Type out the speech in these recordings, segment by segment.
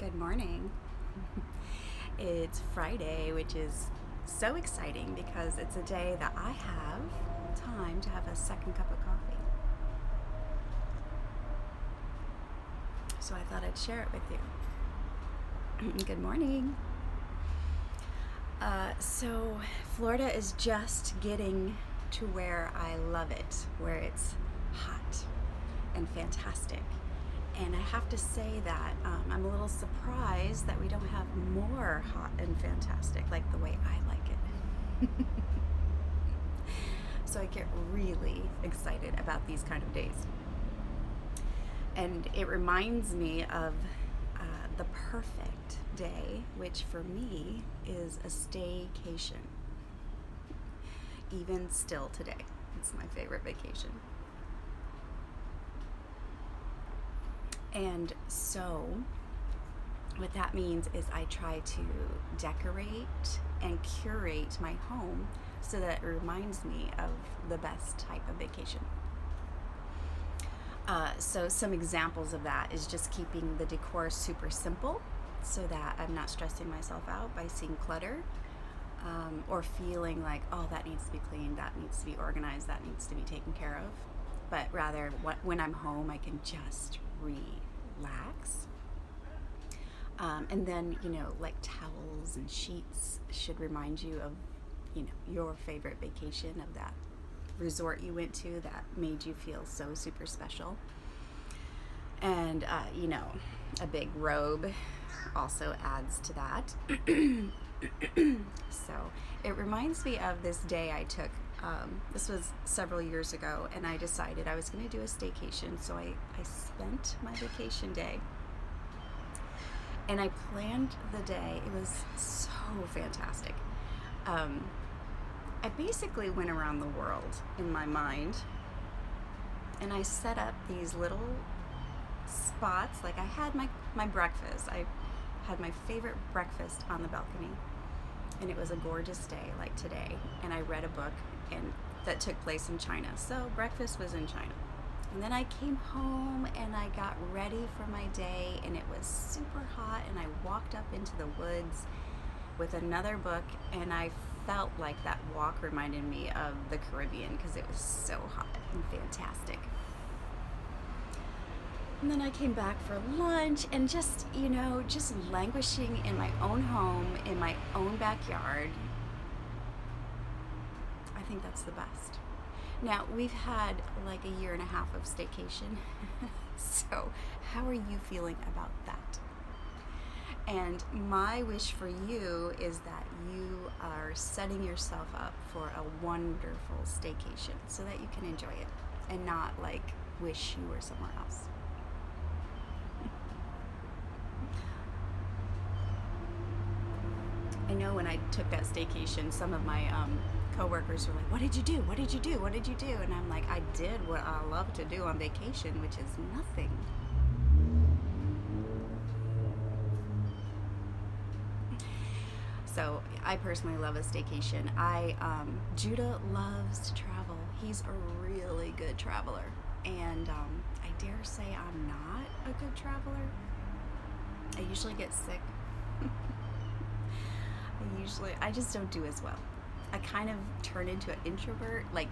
Good morning. It's Friday, which is so exciting because it's a day that I have time to have a second cup of coffee. So I thought I'd share it with you. Good morning. So Florida is just getting to where I love it, where it's hot and fantastic. And I have to say that I'm a little surprised that we don't have more hot and fantastic like the way I like it. So I get really excited about these kind of days. And it reminds me of the perfect day, which for me is a staycation. Even still today, it's my favorite vacation. And so what that means is I try to decorate and curate my home so that it reminds me of the best type of vacation. So some examples of that is just keeping the decor super simple so that I'm not stressing myself out by seeing clutter or feeling like, oh, that needs to be cleaned, that needs to be organized, that needs to be taken care of. But rather, when I'm home, I can just relax. And then, like towels and sheets should remind you of, your favorite vacation, of that resort you went to that made you feel so super special. And, a big robe also adds to that. So it reminds me of this day I took. This was several years ago, and I decided I was going to do a staycation. So I spent my vacation day, and I planned the day. It was so fantastic. I basically went around the world in my mind, and I set up these little spots. Like I had my breakfast. I had my favorite breakfast on the balcony, and it was a gorgeous day like today, and I read a book and that took place in China. So breakfast was in China. And then I came home and I got ready for my day, and it was super hot, and I walked up into the woods with another book, and I felt like that walk reminded me of the Caribbean because it was so hot and fantastic. And then I came back for lunch and just languishing in my own home, in my own backyard. I think that's the best. Now, we've had like a year and a half of staycation. So how are you feeling about that? And my wish for you is that you are setting yourself up for a wonderful staycation so that you can enjoy it and not like wish you were somewhere else. I know when I took that staycation, some of my coworkers were like, what did you do? What did you do? What did you do? And I'm like, I did what I love to do on vacation, which is nothing. So I personally love a staycation. Judah loves to travel. He's a really good traveler. And I dare say I'm not a good traveler. I usually get sick. I just don't do as well. I kind of turn into an introvert, like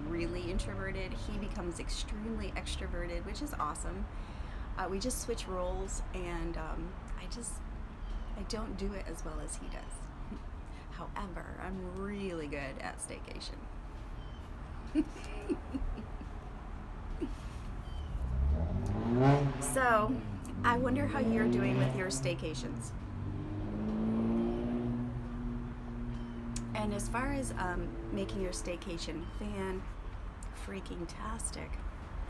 really introverted. He becomes extremely extroverted, which is awesome. We just switch roles, and I don't do it as well as he does. However, I'm really good at staycation. So, I wonder how you're doing with your staycations. And as far as making your staycation freaking-tastic,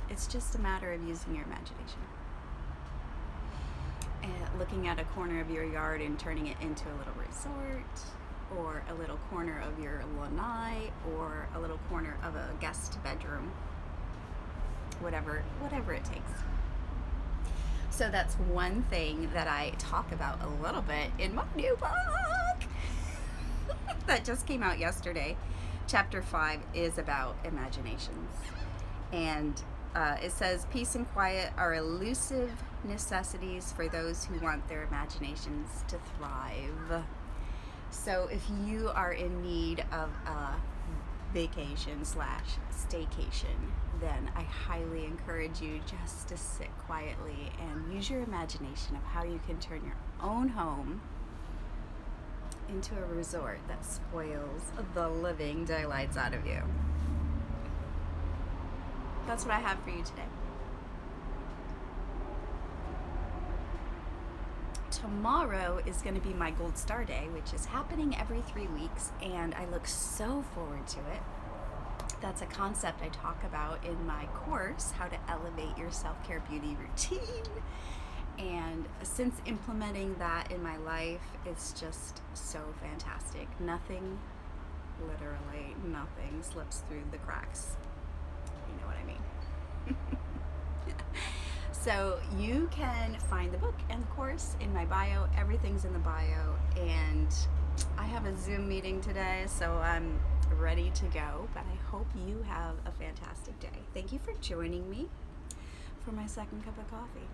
it's just a matter of using your imagination. And looking at a corner of your yard and turning it into a little resort, or a little corner of your lanai, or a little corner of a guest bedroom. Whatever it takes. So that's one thing that I talk about a little bit in my new book that just came out yesterday. Chapter 5 is about imaginations. And it says, peace and quiet are elusive necessities for those who want their imaginations to thrive. So if you are in need of a vacation slash staycation, then I highly encourage you just to sit quietly and use your imagination of how you can turn your own home into a resort that spoils the living daylights out of you. That's what I have for you today. Tomorrow is going to be my Gold Star Day, which is happening every 3 weeks, and I look so forward to it. That's a concept I talk about in my course, How to Elevate Your Self-Care Beauty Routine. And since implementing that in my life, it's just so fantastic. Nothing, literally nothing, slips through the cracks. You know what I mean? So you can find the book and the course in my bio. Everything's in the bio. And I have a Zoom meeting today, so I'm ready to go. But I hope you have a fantastic day. Thank you for joining me for my second cup of coffee.